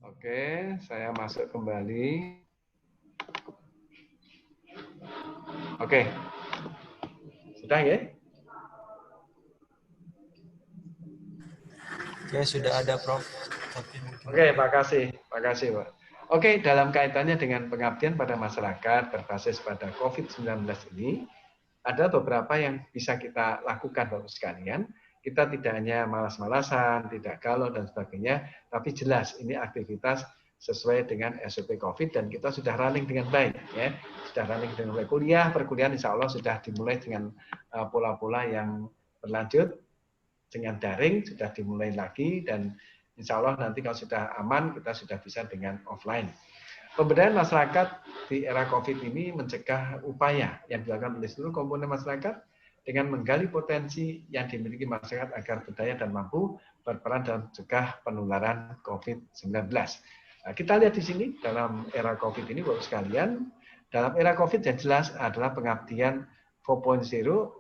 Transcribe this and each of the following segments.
Oke, saya masuk kembali. Oke, sudah ya? Ya sudah ada Prof. Tapi mungkin Oke, makasih, Pak. Oke, dalam kaitannya dengan pengabdian pada masyarakat berbasis pada COVID-19 ini, ada beberapa yang bisa kita lakukan Bapak sekalian. Kita tidak hanya malas-malasan, tidak galau dan sebagainya, tapi jelas ini aktivitas sesuai dengan SOP COVID dan kita sudah running dengan baik, ya. Sudah running dengan baik. Perkuliahan insya Allah sudah dimulai dengan pola-pola yang berlanjut dengan daring, sudah dimulai lagi dan insya Allah nanti kalau sudah aman kita sudah bisa dengan offline. Pemberdayaan masyarakat di era COVID ini mencegah upaya yang dilakukan oleh seluruh komponen masyarakat dengan menggali potensi yang dimiliki masyarakat agar berdaya dan mampu berperan dalam mencegah penularan COVID-19. Nah, kita lihat di sini dalam era COVID ini, Bapak sekalian, dalam era COVID yang jelas adalah pengabdian 4.0,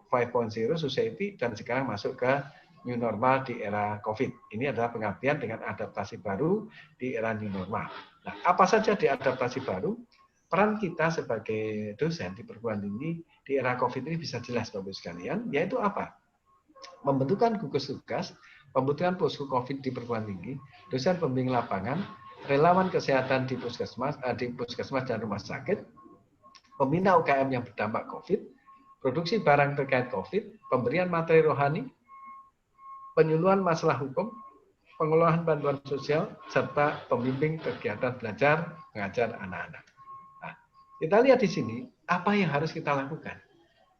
5.0 society dan sekarang masuk ke new normal di era COVID. Ini adalah pengabdian dengan adaptasi baru di era new normal. Nah, apa saja di adaptasi baru? Peran kita sebagai dosen di perguruan tinggi di era COVID ini bisa jelas Bapak sekalian, yaitu apa? Pembentukan gugus tugas, pembentukan posko COVID di perguruan tinggi, dosen pembimbing lapangan, relawan kesehatan di puskesmas dan rumah sakit, pembina UKM yang berdampak COVID, produksi barang terkait COVID, pemberian materi rohani, penyuluhan masalah hukum, pengelolaan bantuan sosial, serta pembimbing kegiatan belajar mengajar anak-anak. Nah, kita lihat di sini apa yang harus kita lakukan.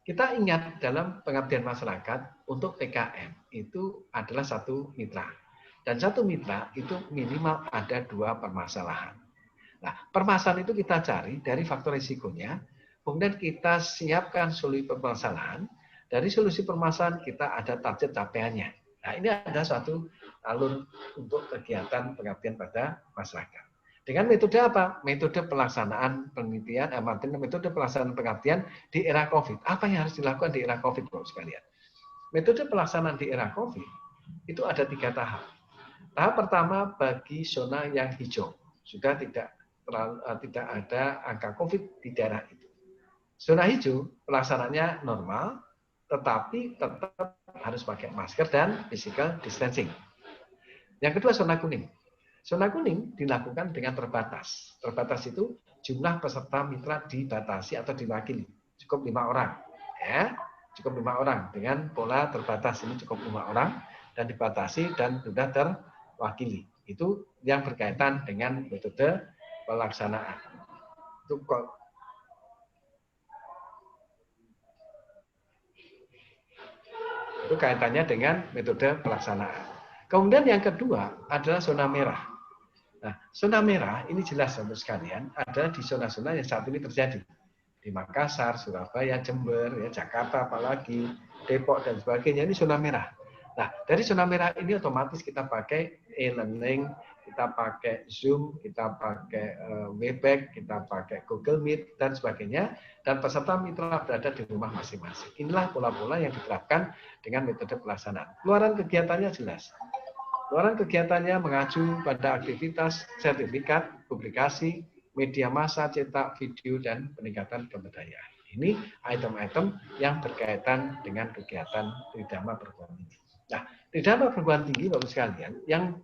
Kita ingat dalam pengabdian masyarakat untuk PKM itu adalah satu mitra. Dan satu mitra itu minimal ada 2 permasalahan. Nah, permasalahan itu kita cari dari faktor risikonya, kemudian kita siapkan solusi permasalahan. Dari solusi permasalahan kita ada target capaiannya. Nah, ini ada suatu alur untuk kegiatan pengabdian pada masyarakat. Dengan metode apa? Metode pelaksanaan penelitian, metode pelaksanaan pengabdian di era COVID. Apa yang harus dilakukan di era COVID, Bapak sekalian? Metode pelaksanaan di era COVID itu ada 3 tahap. Tahap pertama bagi zona yang hijau, sudah tidak ada angka COVID di daerah itu. Zona hijau pelaksananya normal, tetapi tetap harus pakai masker dan physical distancing. Yang kedua zona kuning. Zona kuning dilakukan dengan terbatas. Terbatas itu jumlah peserta mitra dibatasi atau diwakili. Cukup 5 orang. Ya, cukup 5 orang. Dengan pola terbatas ini cukup 5 orang dan dibatasi dan sudah terwakili. Itu yang berkaitan dengan metode pelaksanaan. Itu kaitannya dengan metode pelaksanaan. Kemudian yang kedua adalah zona merah. Nah, zona merah ini jelas Bapak sekalian adalah di zona-zona yang saat ini terjadi. Di Makassar, Surabaya, Jember, ya, Jakarta apalagi, Depok dan sebagainya ini zona merah. Nah, dari zona merah ini otomatis kita pakai e-learning, kita pakai Zoom, kita pakai Webex, kita pakai Google Meet dan sebagainya, dan peserta mitra berada di rumah masing-masing. Inilah pola-pola yang diterapkan dengan metode pelaksanaan. Keluaran kegiatannya jelas. Keluaran kegiatannya mengacu pada aktivitas sertifikat, publikasi, media massa, cetak, video, dan peningkatan pemberdayaan. Ini item-item yang berkaitan dengan kegiatan Tridharma perguruan tinggi. Nah, Tridharma perguruan tinggi, Bapak sekalian, yang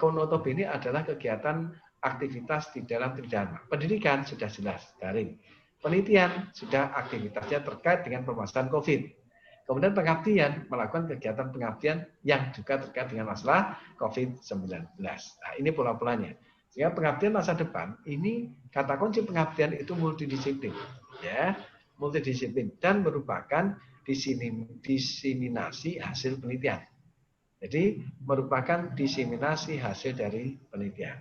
notabene adalah kegiatan aktivitas di dalam Tridharma. Pendidikan sudah jelas, daring. Penelitian sudah aktivitasnya terkait dengan permasalahan COVID. Kemudian pengabdian, melakukan kegiatan pengabdian yang juga terkait dengan masalah COVID-19. Nah, ini pola-polanya. Sehingga pengabdian masa depan, ini kata kunci pengabdian itu multidisiplin. Ya, multidisiplin. Dan merupakan diseminasi hasil penelitian. Jadi merupakan diseminasi hasil dari penelitian.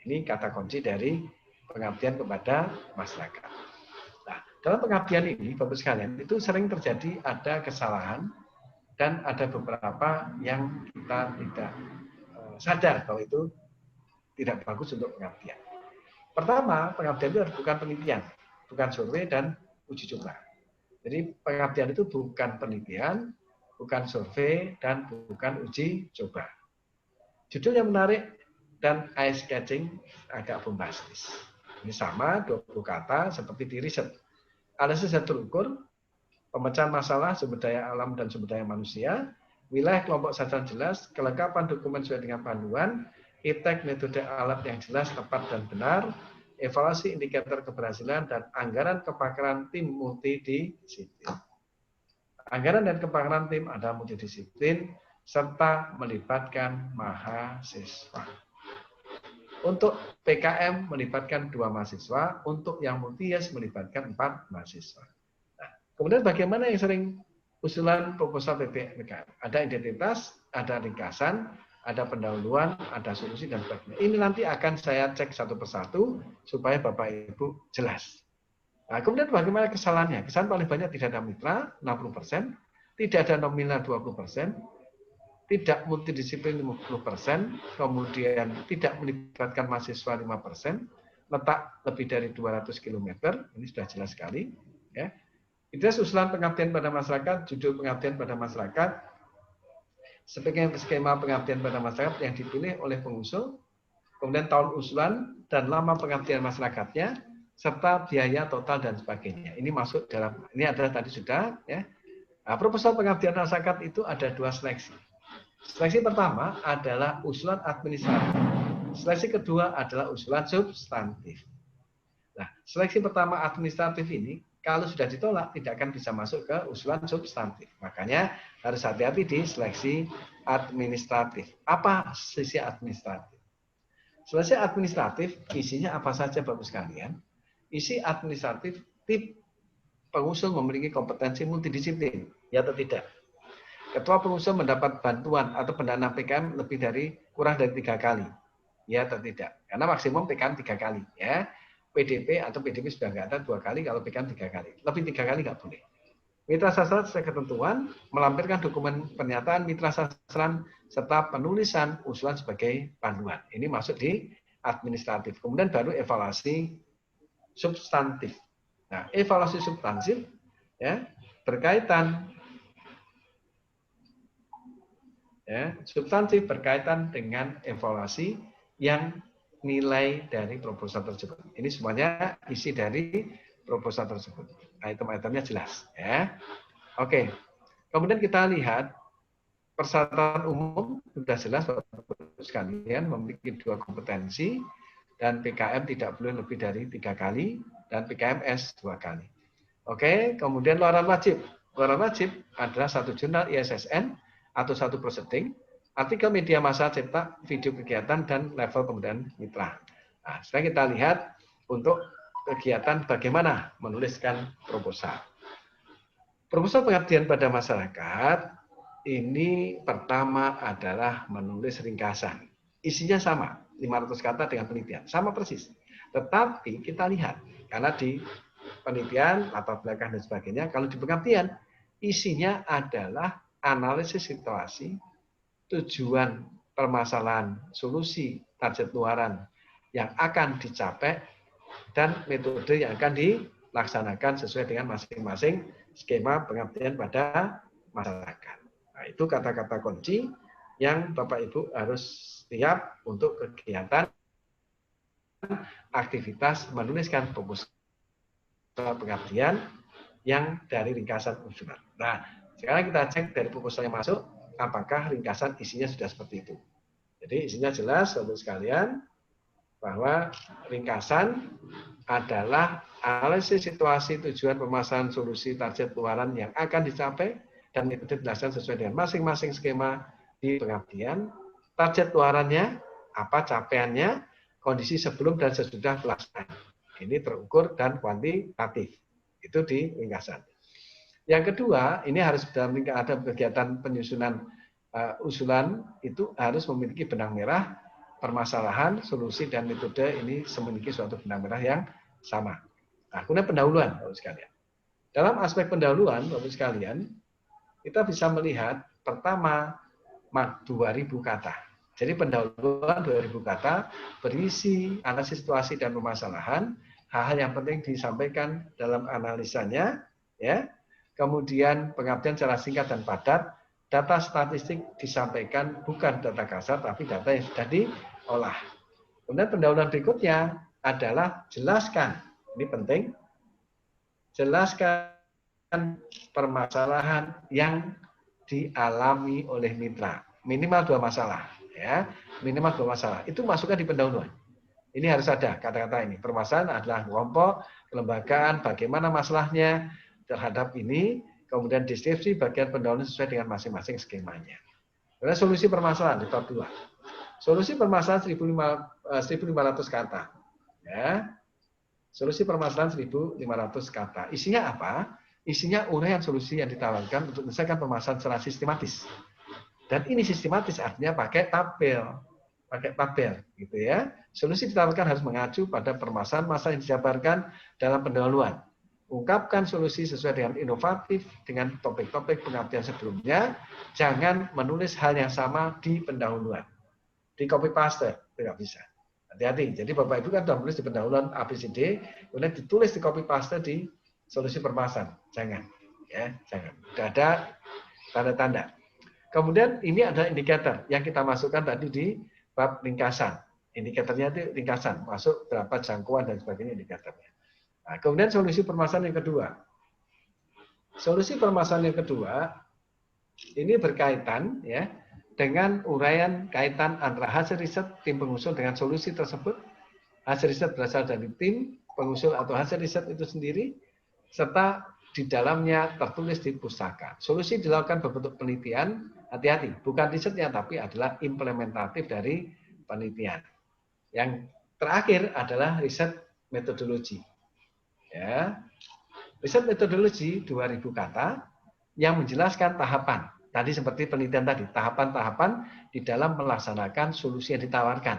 Ini kata kunci dari pengabdian kepada masyarakat. Nah, dalam pengabdian ini, Bapak sekalian, itu sering terjadi ada kesalahan dan ada beberapa yang kita tidak sadar bahwa itu tidak bagus untuk pengabdian. Pertama, pengabdian itu bukan penelitian, bukan survei dan uji coba. Jadi pengabdian itu bukan penelitian, bukan survei, dan bukan uji coba. Judul yang menarik dan ice catching agak bombastis. Ini sama 20 kata seperti di riset. Analisis yang terukur, pemecahan masalah sumber daya alam dan sumber daya manusia, wilayah kelompok sasaran jelas, kelengkapan dokumen sesuai dengan panduan, iptek metode alat yang jelas, tepat dan benar, evaluasi indikator keberhasilan, dan anggaran kepakaran tim multidisiplin. Anggaran dan kepakaran tim ada multidisiplin serta melibatkan mahasiswa. Untuk PKM melibatkan 2 mahasiswa, untuk yang multi-yes melibatkan 4 mahasiswa. Nah, kemudian bagaimana yang sering usulan proposal PKM? Ada identitas, ada ringkasan, ada pendahuluan, ada solusi, dan sebagainya. Ini nanti akan saya cek satu persatu supaya Bapak Ibu jelas. Nah, kemudian bagaimana kesalahannya? Kesalahan paling banyak tidak ada mitra, 60%, tidak ada nominal 20%, tidak multidisiplin 50%, kemudian tidak melibatkan mahasiswa 5%, letak lebih dari 200 km, ini sudah jelas sekali. Ya. Identitas usulan pengabdian pada masyarakat, judul pengabdian pada masyarakat, skema pengabdian pada masyarakat yang dipilih oleh pengusul, kemudian tahun usulan dan lama pengabdian masyarakatnya, serta biaya total dan sebagainya. Ini masuk dalam, ini adalah tadi sudah. Ya. Nah, proposal pengabdian masyarakat itu ada 2 seleksi. Seleksi pertama adalah usulan administratif. Seleksi kedua adalah usulan substantif. Nah, seleksi pertama administratif ini kalau sudah ditolak tidak akan bisa masuk ke usulan substantif. Makanya harus hati-hati di seleksi administratif. Apa sisi administratif? Seleksi administratif isinya apa saja Bapak sekalian? Isi administratif tip pengusul memiliki kompetensi multidisiplin, ya atau tidak? Ketua pengusul mendapat bantuan atau pendanaan PKM lebih dari kurang dari 3 kali, ya atau tidak? Karena maksimum PKM 3 kali, ya. PDP atau PDP sudah nggak ada 2 kali, kalau PKM 3 kali, lebih 3 kali nggak boleh. Mitra sasaran sesuai ketentuan melampirkan dokumen pernyataan mitra sasaran serta penulisan usulan sebagai panduan. Ini masuk di administratif. Kemudian baru evaluasi substantif. Nah, evaluasi substantif, ya, berkaitan. Ya, substantif berkaitan dengan evaluasi yang nilai dari proposal tersebut. Ini semuanya isi dari proposal tersebut. Item-itemnya jelas. Ya. Oke. Kemudian kita lihat persyaratan umum sudah jelas Bapak sekalian memiliki 2 kompetensi dan PKM tidak boleh lebih dari 3 kali dan PKMS 2 kali. Oke. Kemudian luaran wajib. Luaran wajib adalah 1 jurnal ISSN atau 1 proceeding, artikel media massa cetak, video kegiatan, dan level kemudian mitra. Nah, sekarang kita lihat untuk kegiatan bagaimana menuliskan proposal. Proposal pengabdian pada masyarakat, ini pertama adalah menulis ringkasan. Isinya sama, 500 kata dengan penelitian, sama persis. Tetapi kita lihat, karena di penelitian, latar belakang dan sebagainya, kalau di pengabdian, isinya adalah analisis situasi, tujuan permasalahan, solusi, target luaran yang akan dicapai, dan metode yang akan dilaksanakan sesuai dengan masing-masing skema pengabdian pada masyarakat. Nah, itu kata-kata kunci yang Bapak Ibu harus siap untuk kegiatan aktivitas menuliskan proposal pengabdian yang dari ringkasan usulan. Nah, sekarang kita cek dari proposal yang masuk, apakah ringkasan isinya sudah seperti itu. Jadi isinya jelas, Bapak sekalian, bahwa ringkasan adalah analisis situasi, tujuan, permasalahan, solusi, target luaran yang akan dicapai, dan metode dilaksanakan sesuai dengan masing-masing skema di pengabdian. Target luarannya, apa capaiannya, kondisi sebelum dan sesudah pelaksanaan. Ini terukur dan kuantitatif. Itu di ringkasan. Yang kedua, ini harus dalam ada kegiatan penyusunan usulan itu harus memiliki benang merah, permasalahan, solusi, dan metode ini memiliki suatu benang merah yang sama. Nah, kemudian pendahuluan, Bapak sekalian. Dalam aspek pendahuluan, Bapak sekalian, kita bisa melihat pertama 2.000 kata. Jadi pendahuluan 2.000 kata berisi analisis situasi dan permasalahan, hal-hal yang penting disampaikan dalam analisanya, ya. Kemudian pengabdian secara singkat dan padat, data statistik disampaikan bukan data kasar, tapi data yang sudah diolah. Kemudian pendahuluan berikutnya adalah jelaskan, ini penting, jelaskan permasalahan yang dialami oleh mitra. Minimal 2 masalah. Ya, minimal 2 masalah. Itu masukkan di pendahuluan. Ini harus ada kata-kata ini. Permasalahan adalah kelompok, kelembagaan, bagaimana masalahnya terhadap ini, kemudian deskripsi bagian pendahuluan sesuai dengan masing-masing skemanya. Kemudian solusi permasalahan di bab 2. Solusi permasalahan 1.500 kata. Ya. Solusi permasalahan 1.500 kata. Isinya apa? Isinya uraian solusi yang ditawarkan untuk menyelesaikan permasalahan secara sistematis. Dan ini sistematis artinya pakai tabel, gitu ya. Solusi ditawarkan harus mengacu pada permasalahan masalah yang dijabarkan dalam pendahuluan. Ungkapkan solusi sesuai dengan inovatif dengan topik-topik pengabdian sebelumnya. Jangan menulis hal yang sama di pendahuluan. Di copy paste, tidak bisa. Hati-hati. Jadi Bapak Ibu kan sudah menulis di pendahuluan ABCD, kemudian ditulis di copy paste di solusi permasalahan. Jangan, ya, jangan. Tidak ada tanda-tanda. Kemudian ini adalah indikator yang kita masukkan tadi di bab ringkasan. Indikatornya itu ringkasan, masuk berapa jangkauan dan sebagainya indikatornya. Nah, kemudian solusi permasalahan yang kedua. Solusi permasalahan yang kedua ini berkaitan ya dengan uraian kaitan antara hasil riset tim pengusul dengan solusi tersebut. Hasil riset berasal dari tim pengusul atau hasil riset itu sendiri, serta di dalamnya tertulis di pustaka. Solusi dilakukan berbentuk penelitian, hati-hati, bukan risetnya, tapi adalah implementatif dari penelitian. Yang terakhir adalah riset metodologi. Ya. Riset metodologi 2000 kata yang menjelaskan tahapan. Tadi seperti penelitian tadi, tahapan-tahapan di dalam melaksanakan solusi yang ditawarkan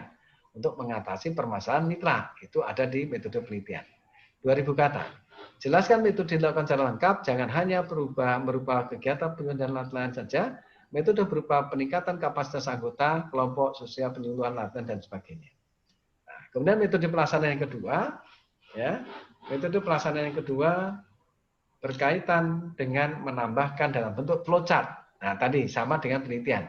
untuk mengatasi permasalahan mitra. Itu ada di metode penelitian. 2000 kata. Jelaskan metode dilakukan secara lengkap, jangan hanya berupa kegiatan penelitian latihan saja, metode berupa peningkatan kapasitas anggota, kelompok, sosial, penyuluhan, latihan, dan sebagainya. Nah, kemudian metode pelaksanaan yang kedua, ya, metode pelaksanaan yang kedua berkaitan dengan menambahkan dalam bentuk flowchart. Nah, tadi sama dengan penelitian.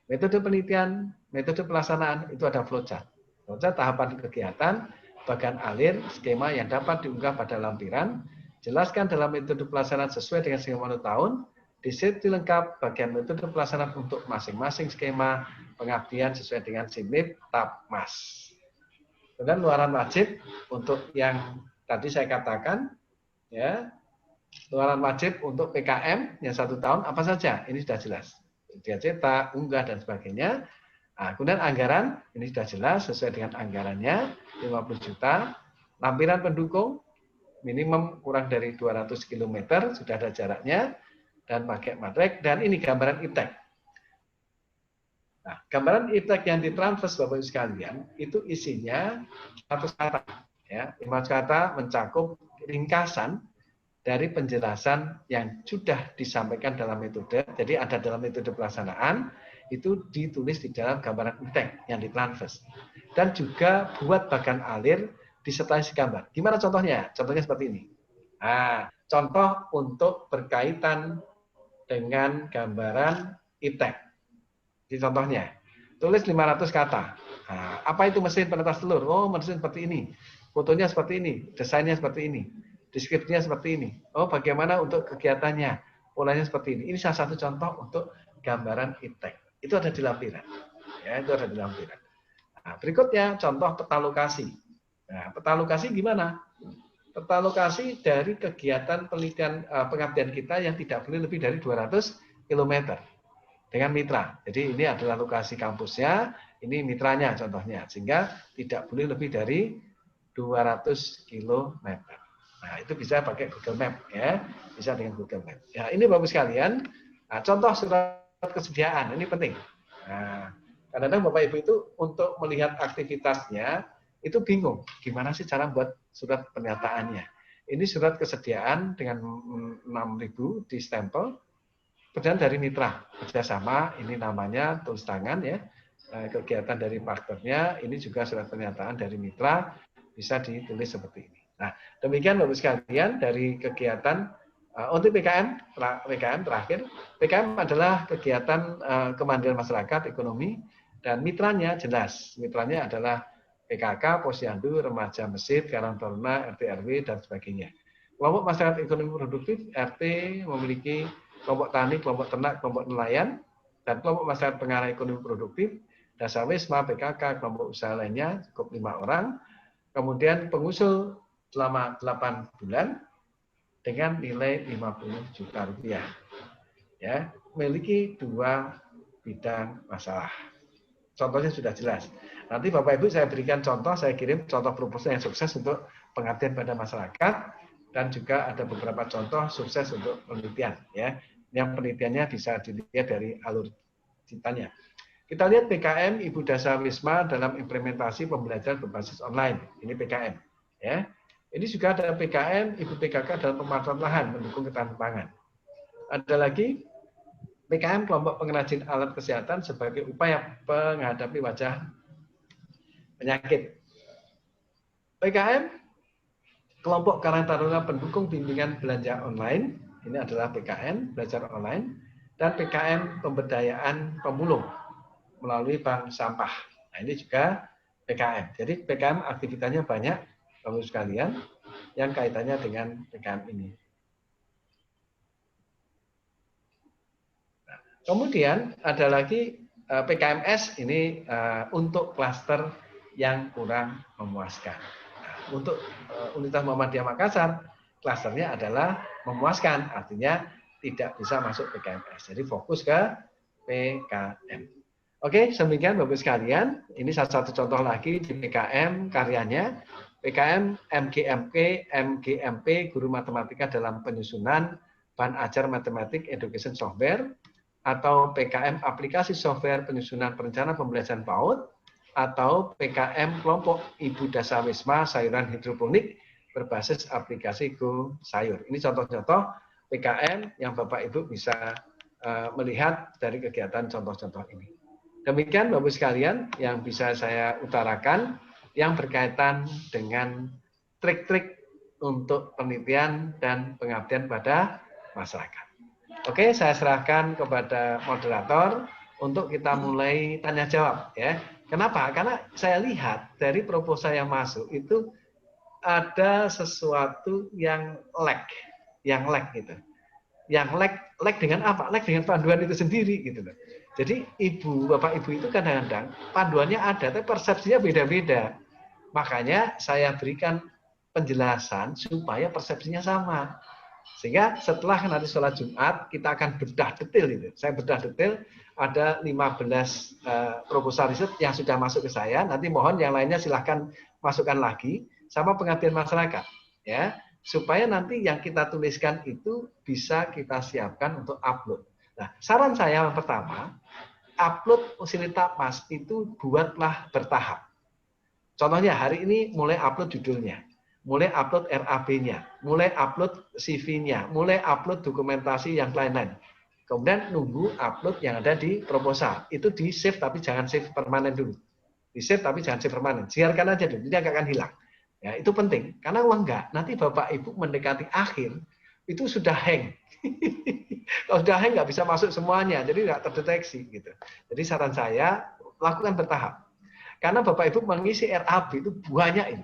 Metode penelitian, metode pelaksanaan itu ada flowchart. Flowchart tahapan kegiatan, bagian alir, skema yang dapat diunggah pada lampiran, jelaskan dalam metode pelaksanaan sesuai dengan skema tahun, deskripsi lengkap bagian metode pelaksanaan untuk masing-masing skema pengabdian sesuai dengan SIMLIP TAPMAS. Kemudian luaran wajib untuk yang tadi saya katakan, ya, luaran wajib untuk PKM yang 1 tahun apa saja? Ini sudah jelas. Dia cetak, unggah, dan sebagainya. Nah, kemudian anggaran, ini sudah jelas sesuai dengan anggarannya, 50 juta. Lampiran pendukung, minimum kurang dari 200 km, sudah ada jaraknya, dan pakai matrek, dan ini gambaran iptek. Nah, gambaran iptek yang ditransfer Bapak Ibu sekalian, itu isinya 100 kata. Ya, 500 kata mencakup ringkasan dari penjelasan yang sudah disampaikan dalam metode. Jadi ada dalam metode pelaksanaan, itu ditulis di dalam gambaran iptek yang ditransfer. Dan juga buat bagian alir disertai gambar. Gimana contohnya? Contohnya seperti ini. Nah, contoh untuk berkaitan dengan gambaran iptek. Di contohnya, tulis 500 kata. Nah, apa itu mesin penetas telur? Oh, mesin seperti ini. Fotonya seperti ini, desainnya seperti ini. Deskripsinya seperti ini. Oh, bagaimana untuk kegiatannya? Polanya seperti ini. Ini salah satu contoh untuk gambaran iptek. Itu ada di lampiran. Ya, itu ada di lampiran. Nah, berikutnya contoh peta lokasi. Nah, peta lokasi gimana? Peta lokasi dari kegiatan penelitian pengabdian kita yang tidak boleh lebih dari 200 km dengan mitra. Jadi ini adalah lokasi kampusnya, ini mitranya contohnya. Sehingga tidak boleh lebih dari 200 km. Nah, itu bisa pakai Google Map, ya, bisa dengan Google Map. Ya, ini Bapak sekalian. Nah, contoh surat kesediaan ini penting. Nah, kadang-kadang Bapak Ibu itu untuk melihat aktivitasnya itu bingung, gimana sih cara buat surat pernyataannya. Ini surat kesediaan dengan 6.000 di stempel, kemudian dari mitra kerjasama, ini namanya tulis tangan ya. Kegiatan dari partnernya, ini juga surat pernyataan dari mitra bisa ditulis seperti ini. Nah, demikian Bapak sekalian dari kegiatan Untuk PKM terakhir, PKM adalah kegiatan kemandirian masyarakat ekonomi dan mitranya jelas. Mitranya adalah PKK, Posyandu, Remaja Masjid, Karang Taruna, RT RW dan sebagainya. Kelompok masyarakat ekonomi produktif RT memiliki kelompok tani, kelompok ternak, kelompok nelayan, dan kelompok masyarakat pengarah ekonomi produktif, Dasar Wisma, PKK, kelompok usaha lainnya cukup 5 orang. Kemudian pengusul selama 8 bulan dengan nilai 50 juta rupiah. Ya, memiliki 2 bidang masalah. Contohnya sudah jelas. Nanti Bapak Ibu saya berikan contoh, saya kirim contoh proposal yang sukses untuk pengabdian pada masyarakat dan juga ada beberapa contoh sukses untuk penelitian. Ya, yang penelitiannya bisa dilihat dari alur ceritanya. Kita lihat PKM Ibu Dasar Wisma dalam implementasi pembelajaran berbasis online. Ini PKM. Ya. Ini juga ada PKM Ibu PKK dalam pemanfaatan lahan mendukung ketahanan pangan. Ada lagi PKM kelompok pengrajin alat kesehatan sebagai upaya menghadapi wajah penyakit. PKM kelompok Karang Taruna pendukung bimbingan belanja online. Ini adalah PKM belajar online dan PKM pemberdayaan pemulung melalui bank sampah. Nah, ini juga PKM. Jadi PKM aktivitasnya banyak, Bapak sekalian, yang kaitannya dengan PKM ini. Nah, kemudian ada lagi PKMS ini untuk klaster yang kurang memuaskan. Nah, untuk Universitas Muhammadiyah Makassar, klasternya adalah memuaskan, artinya tidak bisa masuk PKMS. Jadi fokus ke PKM. Oke, demikian Bapak sekalian. Ini salah satu contoh lagi di PKM karyanya. PKM MGMP Guru Matematika dalam Penyusunan Bahan Ajar Matematik Education Software, atau PKM Aplikasi Software Penyusunan Perencanaan Pembelajaran PAUD, atau PKM Kelompok Ibu Dasar Wisma Sayuran Hidroponik berbasis aplikasi Go Sayur. Ini contoh-contoh PKM yang Bapak Ibu bisa melihat dari kegiatan contoh-contoh ini. Demikian Bapak sekalian yang bisa saya utarakan yang berkaitan dengan trik-trik untuk penelitian dan pengabdian pada masyarakat. Oke, saya serahkan kepada moderator untuk kita mulai tanya jawab ya. Kenapa? Karena saya lihat dari proposal yang masuk itu ada sesuatu yang lag gitu. Yang lag dengan apa? Lag dengan panduan itu sendiri gitu loh. Jadi Bapak Ibu itu kadang-kadang panduannya ada, tapi persepsinya beda-beda. Makanya saya berikan penjelasan supaya persepsinya sama. Sehingga setelah nanti sholat Jumat, kita akan bedah detail itu. Saya bedah detail, ada 15 proposal riset yang sudah masuk ke saya. Nanti mohon yang lainnya silahkan masukkan lagi, sama pengabdian masyarakat. Ya, supaya nanti yang kita tuliskan itu bisa kita siapkan untuk upload. Nah, saran saya yang pertama, upload Usilita Mas itu buatlah bertahap. Contohnya hari ini mulai upload judulnya, mulai upload RAB-nya, mulai upload CV-nya, mulai upload dokumentasi yang lain-lain. Kemudian nunggu upload yang ada di proposal. Itu di save tapi jangan save permanen dulu. Di save tapi jangan save permanen. Biarkan aja dulu, ini akan hilang. Ya, itu penting. Karena kalau enggak, nanti Bapak Ibu mendekati akhir, itu sudah hang. Kalau sudah hang nggak bisa masuk semuanya, jadi nggak terdeteksi gitu. Jadi saran saya lakukan bertahap. Karena Bapak Ibu mengisi RAB itu banyak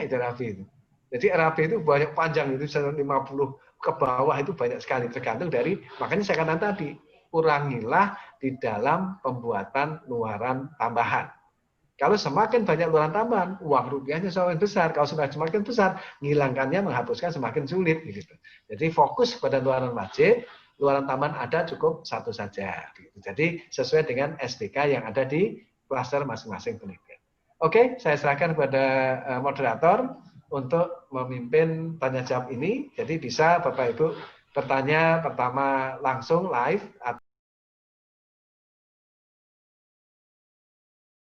itu RAB itu. Jadi RAB itu banyak panjang itu 50 ke bawah itu banyak sekali tergantung dari, makanya saya katakan tadi kurangilah di dalam pembuatan luaran tambahan. Kalau semakin banyak luaran tambahan, uang rupiahnya semakin besar. Kalau semakin besar, menghilangkannya, menghapuskan semakin sulit. Gitu. Jadi fokus pada luaran wajib, luaran tambahan ada cukup satu saja. Gitu. Jadi sesuai dengan SBK yang ada di klaster masing-masing penelitian. Oke, saya serahkan kepada moderator untuk memimpin tanya jawab ini. Jadi bisa Bapak Ibu bertanya pertama langsung live.